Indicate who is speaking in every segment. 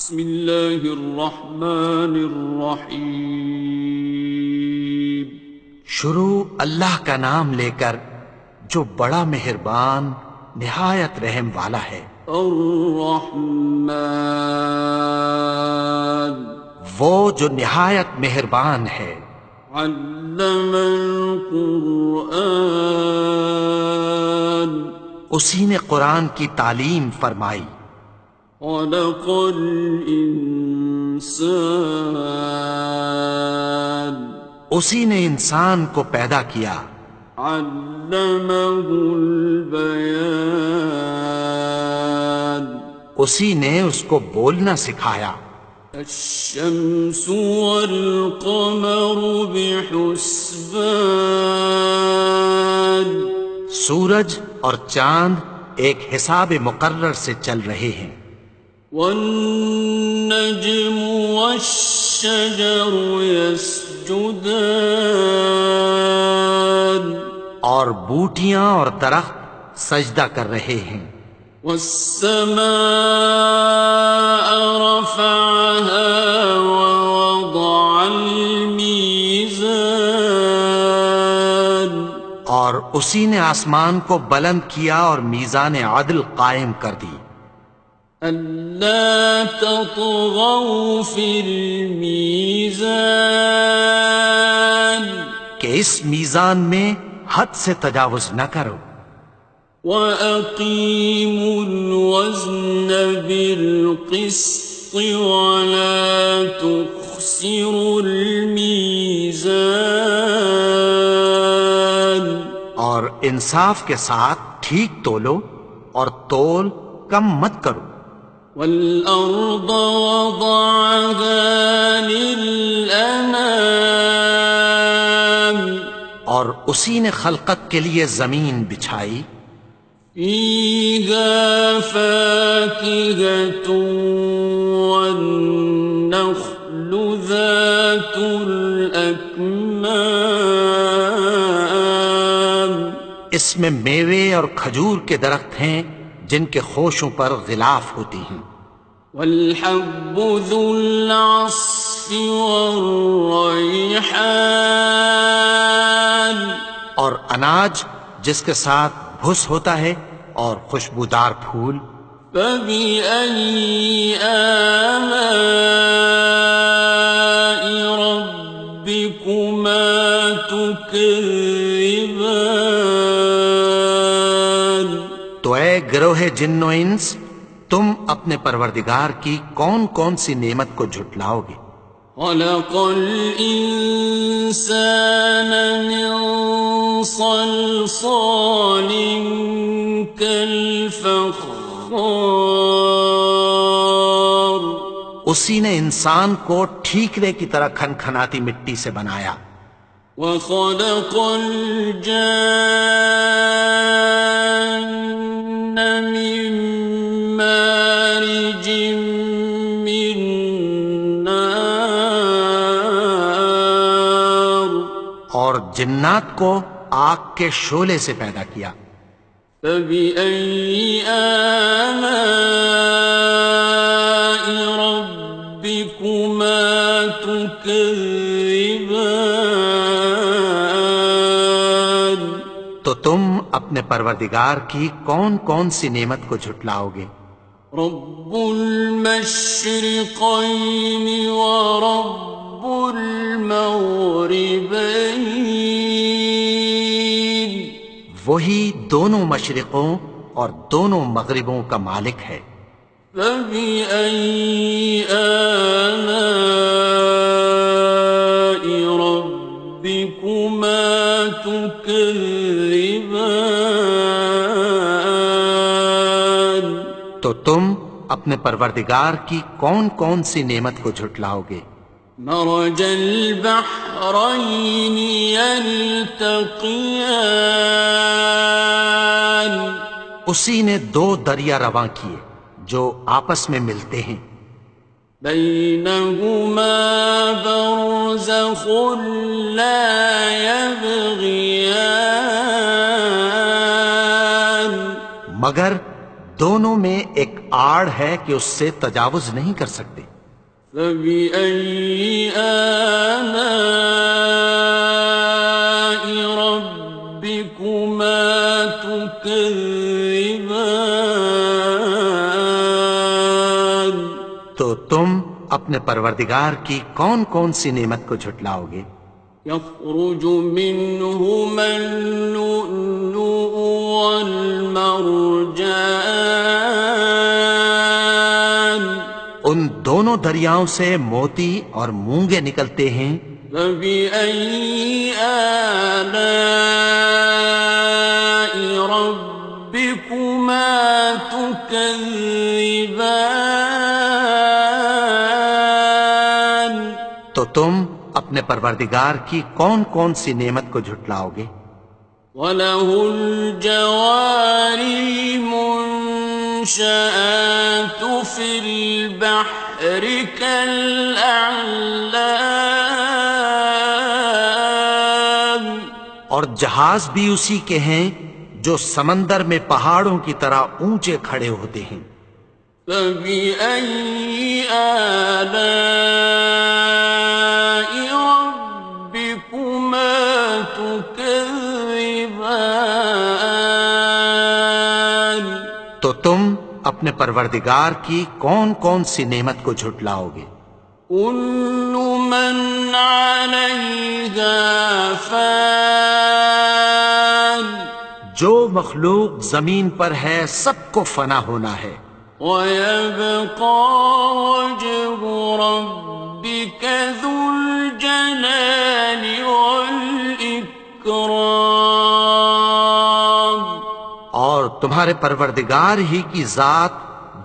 Speaker 1: بسم اللہ الرحمن الرحیم۔
Speaker 2: شروع اللہ کا نام لے کر جو بڑا مہربان نہایت رحم والا ہے۔
Speaker 1: الرحمن،
Speaker 2: وہ جو نہایت مہربان ہے۔
Speaker 1: علم القرآن،
Speaker 2: اسی نے قرآن کی تعلیم فرمائی۔
Speaker 1: خلق الانسان،
Speaker 2: اسی نے انسان کو پیدا کیا۔
Speaker 1: علمہ البیان،
Speaker 2: اسی نے اس کو بولنا سکھایا۔
Speaker 1: الشمس والقمر بحسبان،
Speaker 2: سورج اور چاند ایک حساب مقرر سے چل رہے ہیں۔
Speaker 1: والنجم والشجر يسجدان،
Speaker 2: اور بوٹیاں اور درخت سجدہ کر رہے ہیں۔
Speaker 1: والسماء رفعها ووضع الميزان،
Speaker 2: اور اسی نے آسمان کو بلند کیا اور میزان عدل قائم کر دی۔
Speaker 1: ألا تطغوا في الميزان،
Speaker 2: کہ اس میزان میں حد سے تجاوز نہ کرو۔
Speaker 1: وَأَقِيمُوا الْوَزْنَ بِالْقِسْطِ وَلَا تُخْسِرُوا الْمِيزَانَ،
Speaker 2: اور انصاف کے ساتھ ٹھیک تولو اور تول کم مت کرو۔
Speaker 1: وَالْأَرْضَ وَضَعَهَا لِلْأَنَامِ،
Speaker 2: اور اسی نے خلقت کے لیے زمین بچھائی۔
Speaker 1: فِيهَا فَاكِهَةٌ وَالنَّخْلُ ذَاتُ الْأَكْمَامِ،
Speaker 2: اس میں میوے اور کھجور کے درخت ہیں جن کے خوشوں پر غلاف ہوتی ہیں۔
Speaker 1: وَالْحَبُّ ذُو الْعَصْفِ وَالرَّيْحَانِ،
Speaker 2: اور اناج جس کے ساتھ بھس ہوتا ہے اور خوشبودار پھول۔
Speaker 1: فَبِأَيِّ آلَاءِ رَبِّكُمَا تُكَذِّبَانِ،
Speaker 2: تو اے گروہ جن و انس، تم اپنے پروردگار کی کون کون سی نعمت کو جھٹلاؤ گے؟
Speaker 1: خَلَقَ الْإِنسَانَ مِنْ صَلْصَالٍ كَالْفَخَّارِ،
Speaker 2: اسی نے انسان کو ٹھیکرے کی طرح کھنکھناتی مٹی سے بنایا۔
Speaker 1: وَخَلَقَ الْجَانَّ مِن مَّارِجٍ مِّن نَّارٍ،
Speaker 2: اور جنات کو آگ کے شعلے سے پیدا کیا۔
Speaker 1: فَبِأَيِّ آلَاءِ رَبِّكُمَا تُكَذِّبَانِ،
Speaker 2: تو تم اپنے پروردگار کی کون کون سی نعمت کو جھٹلاؤ گے؟
Speaker 1: رب المشرقين ورب المغربين،
Speaker 2: وہی دونوں مشرقوں اور دونوں مغربوں کا مالک ہے۔
Speaker 1: فبأي آلاء ربكما تكذبان،
Speaker 2: تو تم اپنے پروردگار کی کون کون سی نعمت کو جھٹلاؤ گے؟
Speaker 1: مرج البحرين يلتقيان،
Speaker 2: اسی نے دو دریا رواں کیے جو آپس میں ملتے ہیں۔
Speaker 1: بينهما برزخ لا يبغيان،
Speaker 2: مگر دونوں میں ایک آڑ ہے کہ اس سے تجاوز نہیں کر سکتے۔
Speaker 1: فبأي آلاء ربكما تكذبان؟
Speaker 2: تو تم اپنے پروردگار کی کون کون سی نعمت کو جھٹلاؤ گے؟
Speaker 1: يخرج منهما اللؤلؤ والمرجان
Speaker 2: ان دونوں دریاؤں سے موتی اور مونگے نکلتے ہیں۔
Speaker 1: فبأي آلاء ربكما تكذبان؟
Speaker 2: تو تم اپنے پروردگار کی کون کون سی نعمت کو جھٹلاؤ گے؟
Speaker 1: وَلَهُ الْجَوَارِ الْمُنشَآتُ فِي الْبَحْرِ كَالْأَعْلَامِ،
Speaker 2: اور جہاز بھی اسی کے ہیں جو سمندر میں پہاڑوں کی طرح اونچے کھڑے ہوتے ہیں۔
Speaker 1: فَبِأَيِّ آلَاءِ رَبِّكُمَا تُكَذِّبَانِ؟
Speaker 2: تو تم اپنے پروردگار کی کون کون سی نعمت کو جھٹلاؤ گے؟
Speaker 1: كُلُّ مَنْ عَلَيْهَا فَانٍ،
Speaker 2: جو مخلوق زمین پر ہے سب کو فنا ہونا ہے۔
Speaker 1: وَيَبْقَى وَجْهُ رَبِّكَ ذُو الْجَلَالِ وَالْإِكْرَامِ،
Speaker 2: اور تمہارے پروردگار ہی کی ذات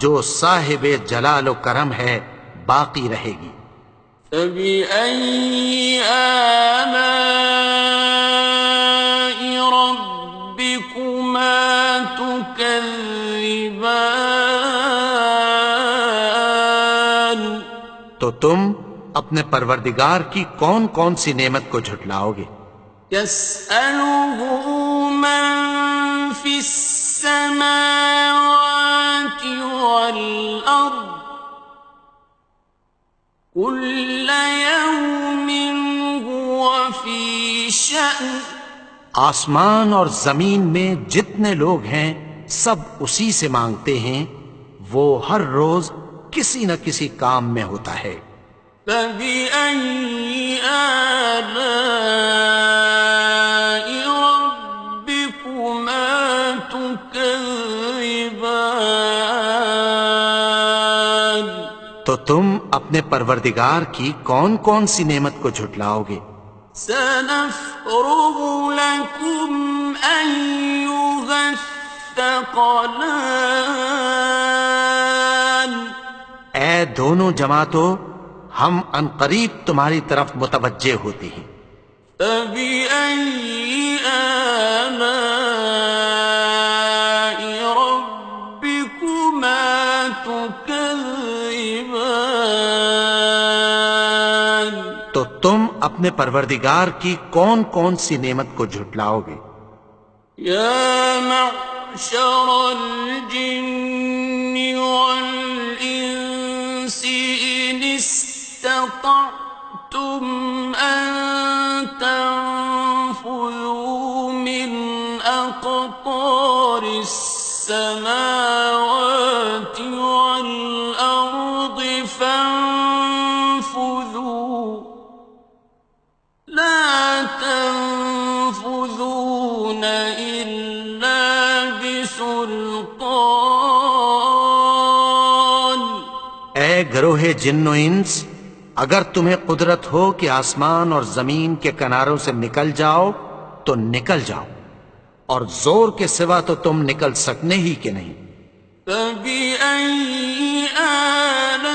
Speaker 2: جو صاحب جلال و کرم ہے باقی رہے گی۔
Speaker 1: فَبِأَيِّ آلَاءِ رَبِّكُمَا تُكَذِّبَانِ؟
Speaker 2: تو تم اپنے پروردگار کی کون کون سی نعمت کو جھٹلاؤ گے؟
Speaker 1: يَسْأَلُهُ مَن فِي السَّمَاوَاتِ وَالْأَرْضِ كُلَّ يَوْمٍ هُوَ فِي شَأْنٍ،
Speaker 2: آسمان اور زمین میں جتنے لوگ ہیں سب اسی سے مانگتے ہیں، وہ ہر روز کسی نہ کسی کام میں ہوتا ہے۔
Speaker 1: فَبِأَيِّ آلَاءِ رَبِّكُمَا تُكَذِّبَانِ؟
Speaker 2: تو تم اپنے پروردگار کی کون کون سی نعمت کو جھٹلاؤ گے؟
Speaker 1: سَنَفْرُغُ لَكُمْ أَيُّهَ الثَّقَلَانِ؟
Speaker 2: اے دونوں جماعتوں، ہم عنقریب تمہاری طرف متوجہ ہوتے ہیں۔
Speaker 1: فَبِأَيِّ آلَاءِ رَبِّكُمَا تُكَذِّبَانِ؟
Speaker 2: تو تم اپنے پروردگار کی کون کون سی نعمت کو جھٹلاؤ گے؟
Speaker 1: يَا مَعْشَرَ الْجِنِّ وَالْإِنسِ إِنِ اسْتَطَعْتُمْ أَن تَنفُذُوا مِنْ أَقْطَارِ السَّمَاوَاتِ وَالْأَرْضِ فَانفُذُوا لَا تَنفُذُونَ إِلَّا بِسُلْطَانٍ۔
Speaker 2: اے گروہ جن و انس، اگر تمہیں قدرت ہو کہ آسمان اور زمین کے کناروں سے نکل جاؤ تو نکل جاؤ، اور زور کے سوا تو تم نکل سکنے ہی کہ نہیں۔
Speaker 1: فَبِأَيِّ آلَاءِ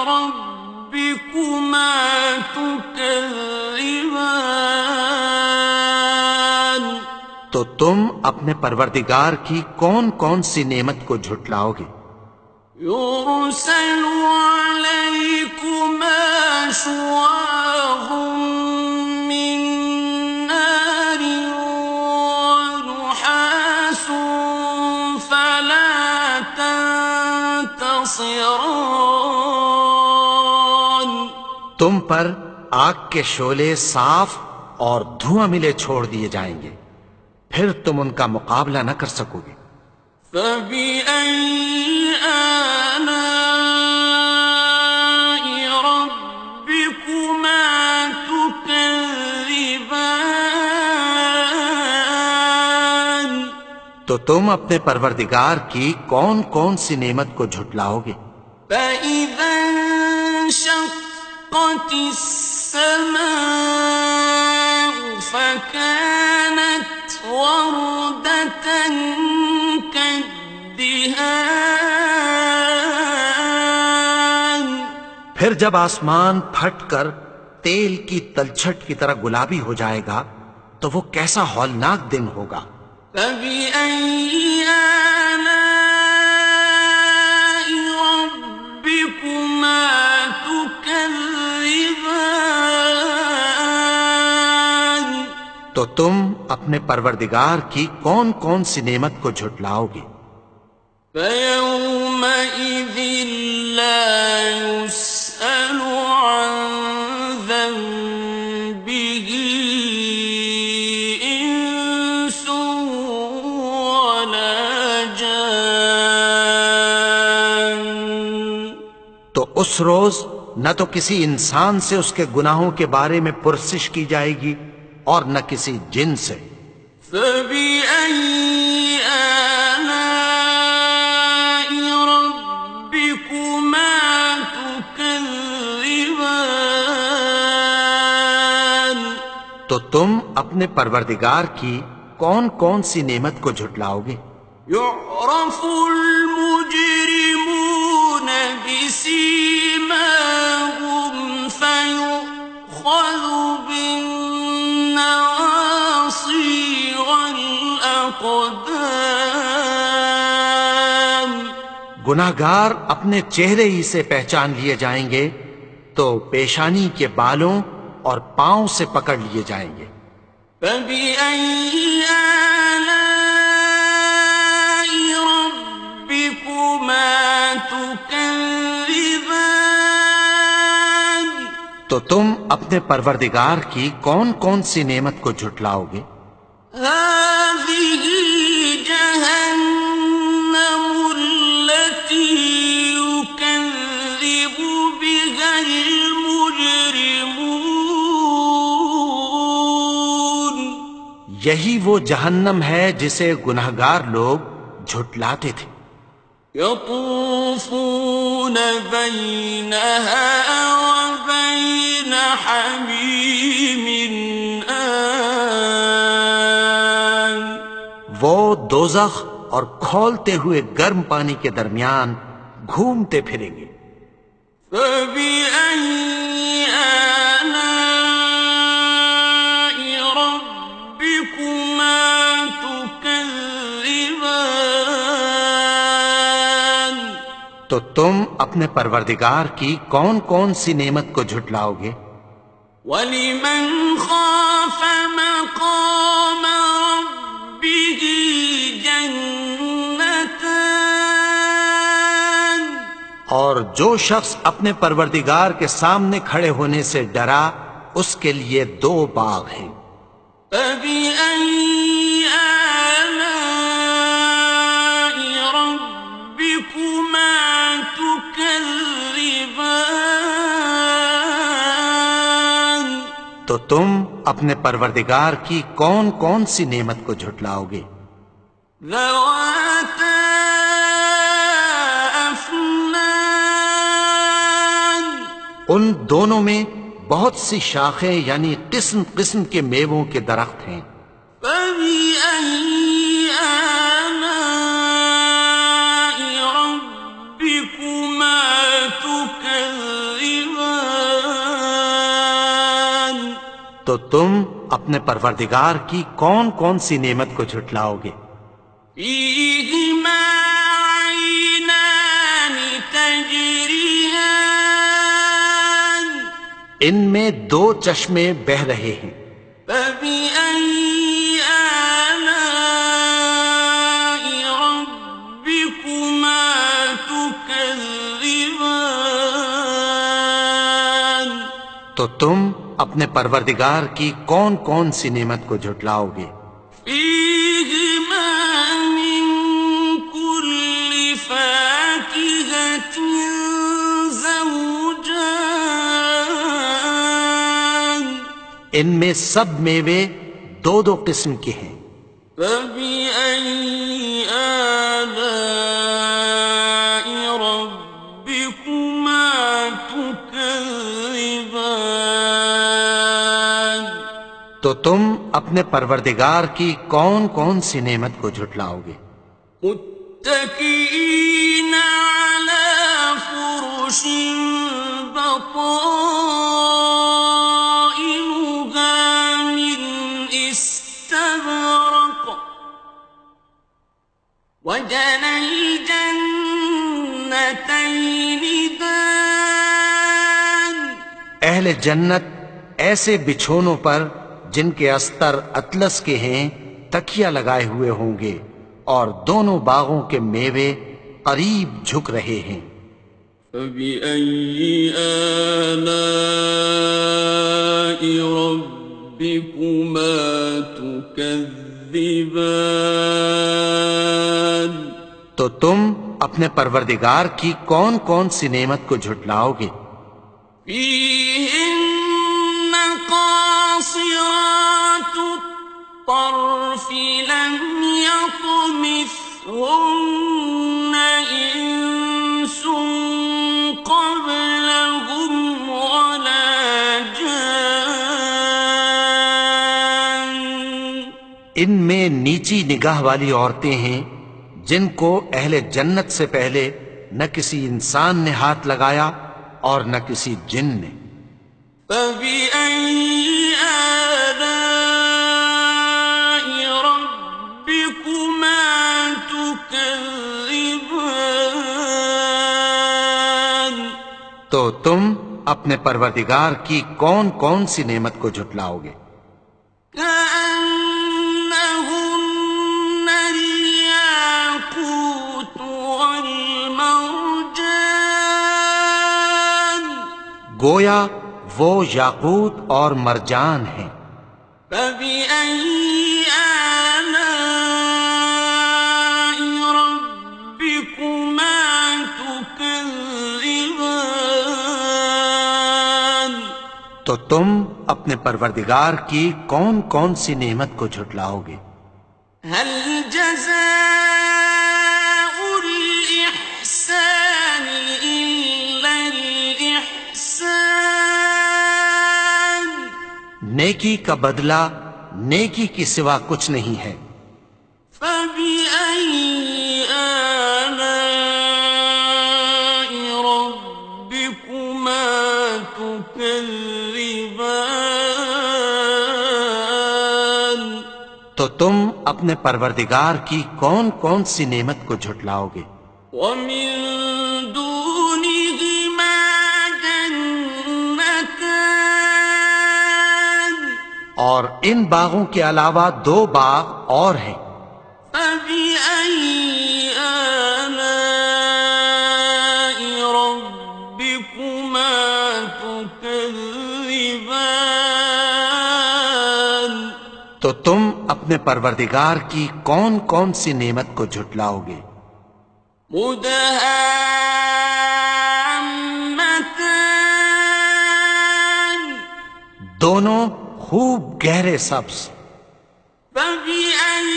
Speaker 1: رَبِّكُمَا تُكَذِّبَانِ؟
Speaker 2: تو تم اپنے پروردگار کی کون کون سی نعمت کو جھٹلاؤ گے؟
Speaker 1: يُرْسَلُ عَلَيْكُمَا شُوَاظٌ مِّن نَّارٍ وَنُحَاسٌ ينتصران
Speaker 2: تم پر آگ کے شعلے صاف اور دھواں ملے چھوڑ دیے جائیں گے، پھر تم ان کا مقابلہ نہ کر سکو گے۔
Speaker 1: فبأي آلاء ربكما تكذبان
Speaker 2: تو تم اپنے پروردگار کی کون کون سی نعمت کو جھٹلاؤ گے؟
Speaker 1: فإذا انشقت السماء فكانت وردة كالدهان
Speaker 2: پھر جب آسمان پھٹ کر تیل کی تلچھٹ کی طرح گلابی ہو جائے گا تو وہ کیسا ہولناک دن ہوگا۔
Speaker 1: فبأي آلاء ربكما تكذبان
Speaker 2: تو تم اپنے پروردگار کی کون کون سی نعمت کو جھٹلاؤ گے؟
Speaker 1: فيومئذ لا يسأل عن ذنبه إنس ولا جان
Speaker 2: تو اس روز نہ تو کسی انسان سے اس کے گناہوں کے بارے میں پرسش کی جائے گی اور نہ کسی جن سے۔
Speaker 1: فبأي آلاء ربكما تكذبان
Speaker 2: تو تم اپنے پروردگار کی کون کون سی نعمت کو جھٹلاؤ گے؟
Speaker 1: يعرف المجرمون بسيماهم فيؤخذ بالنواصي والأقدام
Speaker 2: گناہگار اپنے چہرے ہی سے پہچان لیے جائیں گے تو پیشانی کے بالوں اور پاؤں سے پکڑ لیے جائیں گے۔
Speaker 1: فبأي آلاء ربكما تكذبان
Speaker 2: تو تم اپنے پروردگار کی کون کون سی نعمت کو جھٹلاؤ گے؟
Speaker 1: هذه جهنم التي يكذب بها المجرمون
Speaker 2: یہی وہ جہنم ہے جسے گناہگار لوگ جھٹلاتے تھے۔
Speaker 1: يطوفون بينها وبين حميم آن
Speaker 2: وہ دوزخ اور کھولتے ہوئے گرم پانی کے درمیان گھومتے پھریں گے۔
Speaker 1: فبأي آلاء ربكما تكذبان
Speaker 2: تو تم اپنے پروردگار کی کون کون سی نعمت کو جھٹلاؤ گے؟
Speaker 1: وَلِمَنْ خَافَ مَقَامَ رَبِّهِ جَنَّتَانِ
Speaker 2: اور جو شخص اپنے پروردگار کے سامنے کھڑے ہونے سے ڈرا اس کے لیے دو باغ ہیں۔
Speaker 1: فَبِأَيِّ آلَاءِ رَبِّكُمَا تُكَذِّبَانِ
Speaker 2: تو تم اپنے پروردگار کی کون کون سی نعمت کو جھٹلاؤ گے؟
Speaker 1: ذَوَاتَا أَفْنَانٍ
Speaker 2: ان دونوں میں بہت سی شاخیں یعنی قسم قسم کے میووں کے درخت ہیں۔
Speaker 1: فَبِأَيِّ آلَاءِ رَبِّكُمَا تُكَذِّبَانِ
Speaker 2: تو تم اپنے پروردگار کی کون کون سی نعمت کو جھٹلاؤ گے؟
Speaker 1: فِيهِمَا عَيْنَانِ تَجْرِيَانِ
Speaker 2: ان میں دو چشمے بہہ رہے ہیں۔
Speaker 1: فَبِأَيِّ آلَاءِ رَبِّكُمَا تُكَذِّبَانِ
Speaker 2: تو تم اپنے پروردگار کی کون کون سی نعمت کو جھٹلاؤ گے؟
Speaker 1: فيهما من كل فاكهة زوجان
Speaker 2: ان میں سب میوے دو دو قسم کے ہیں۔
Speaker 1: فبأي آلاء ربكما تكذبان
Speaker 2: تو تم اپنے پروردگار کی کون کون سی نعمت کو جھٹلاؤ گے؟
Speaker 1: متكئين على فرش بطائنها من استبرق وجنى الجنتين دان
Speaker 2: اہل جنت ایسے بچھونوں پر جن کے استر اطلس کے ہیں تکیہ لگائے ہوئے ہوں گے، اور دونوں باغوں کے میوے قریب جھک رہے ہیں۔
Speaker 1: فبأي آلاء ربكما تكذبان
Speaker 2: تو تم اپنے پروردگار کی کون کون سی نعمت کو جھٹلاؤ گے؟
Speaker 1: فيهن قاصرات الطرف لم يطمثهن إنس قبلهم ولا جان
Speaker 2: ان میں نیچی نگاہ والی عورتیں ہیں جن کو اہل جنت سے پہلے نہ کسی انسان نے ہاتھ لگایا اور نہ کسی جن نے۔
Speaker 1: فبأي آلاء ربكما تكذبان
Speaker 2: تو تم اپنے پروردگار کی کون کون سی نعمت کو جھٹلاؤ گے؟
Speaker 1: كأنهن الياقوت والمرجان
Speaker 2: گویا وہ یاقوت اور مرجان ہیں۔
Speaker 1: فبأي آلاء ربكما تكذبان
Speaker 2: تو تم اپنے پروردگار کی کون کون سی نعمت کو جھٹلاؤ گے؟
Speaker 1: هل جزاء الإحسان إلا الإحسان
Speaker 2: نیکی کا بدلہ نیکی کی سوا کچھ نہیں ہے۔
Speaker 1: فبأي آلاء ربكما تكذبان
Speaker 2: تو تم اپنے پروردگار کی کون کون سی نعمت کو جھٹلاؤ گے؟
Speaker 1: ومن دونهما جنتان
Speaker 2: اور ان باغوں کے علاوہ دو باغ اور ہیں۔
Speaker 1: فبأي آلاء ربكما تكذبان
Speaker 2: تو تم اپنے پروردگار کی کون کون سی نعمت کو جھٹلاؤ گے؟
Speaker 1: مدهامتان
Speaker 2: دونوں خوب گہرے سبز۔
Speaker 1: فبأي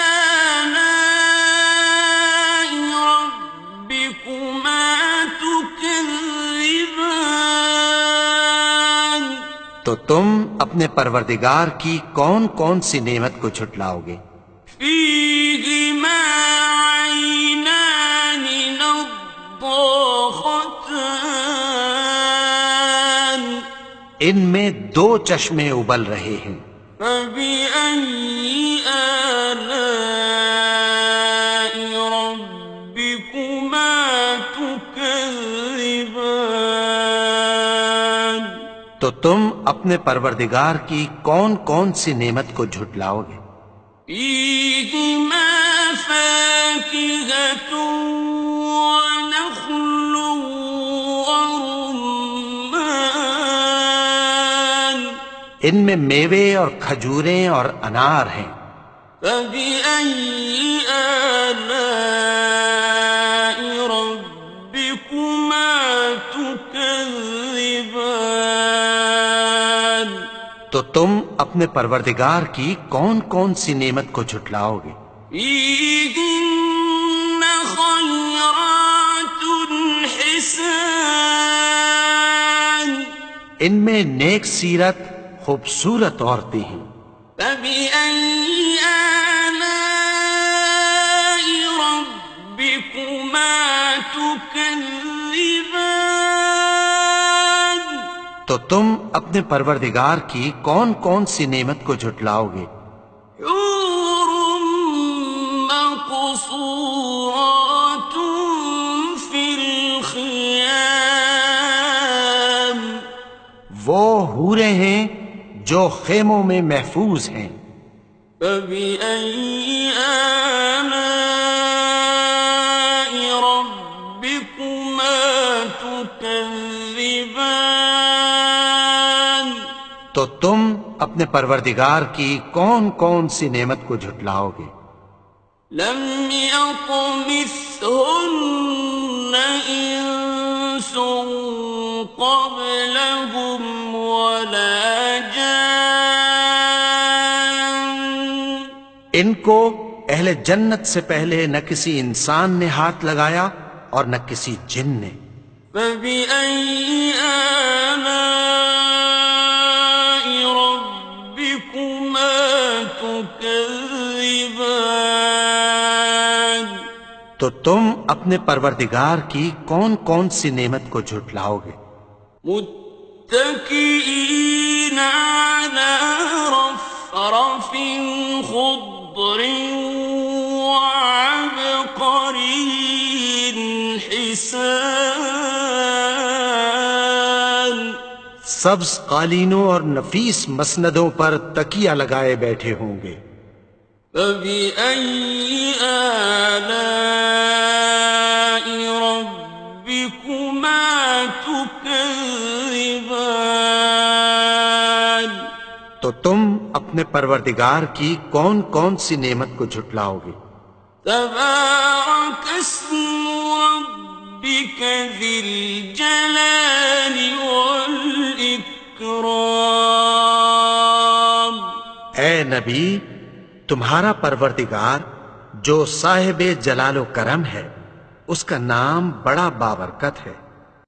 Speaker 1: آلاء ربكما تكذبان
Speaker 2: تو تم اپنے پروردگار کی کون کون سی نعمت کو جھٹلاؤ گے؟
Speaker 1: فيهما عينان نضاختان
Speaker 2: ان میں دو چشمے ابل رہے ہیں۔
Speaker 1: فبأي آلاء ربكما تكذبان
Speaker 2: تو تم اپنے پروردگار کی کون کون سی نعمت کو جھٹلاؤ گے؟
Speaker 1: فيهما فاكهة ونخل ورمان
Speaker 2: ان میں میوے اور کھجوریں اور انار ہیں۔
Speaker 1: فبأي آلاء ربكما تكذبان؟
Speaker 2: تو تم اپنے پروردگار کی کون کون سی نعمت کو جھٹلاؤ گے؟
Speaker 1: فيهن خيرات حسان،
Speaker 2: ان میں نیک سیرت خوبصورت عورتیں ہیں۔
Speaker 1: فبأي آلاء ربكما تكذبان؟
Speaker 2: تو تم اپنے پروردگار کی کون کون سی نعمت کو جھٹلاؤ گے؟
Speaker 1: حور مقصورات في الخيام،
Speaker 2: وہ حوریں ہیں جو خیموں میں محفوظ ہیں۔
Speaker 1: فبأي آلاء ربكما تكذبان؟
Speaker 2: تو تم اپنے پروردگار کی کون کون سی نعمت کو جھٹلاؤ گے؟
Speaker 1: لم يطمثهن إنس قبلهم ولا جان،
Speaker 2: ان کو اہل جنت سے پہلے نہ کسی انسان نے ہاتھ لگایا اور نہ کسی جن نے۔
Speaker 1: فبأي آلاء ربكما تكذبان؟
Speaker 2: تو تم اپنے پروردگار کی کون کون سی نعمت کو جھٹلاؤ گے؟
Speaker 1: متكئين على رفرف خضر وعبقري حسان،
Speaker 2: سبز قالینوں اور نفیس مسندوں پر تکیہ لگائے بیٹھے ہوں گے۔
Speaker 1: فبأي آلاء ربكما تكذبان؟
Speaker 2: تو تم اپنے پروردگار کی کون کون سی نعمت کو جھٹلاؤ گے؟
Speaker 1: تبارك اسم ربك ذي الجلال والإكرام۔
Speaker 2: اے نبی، تمہارا پروردگار جو صاحب جلال و کرم ہے، اس کا نام بڑا بابرکت ہے۔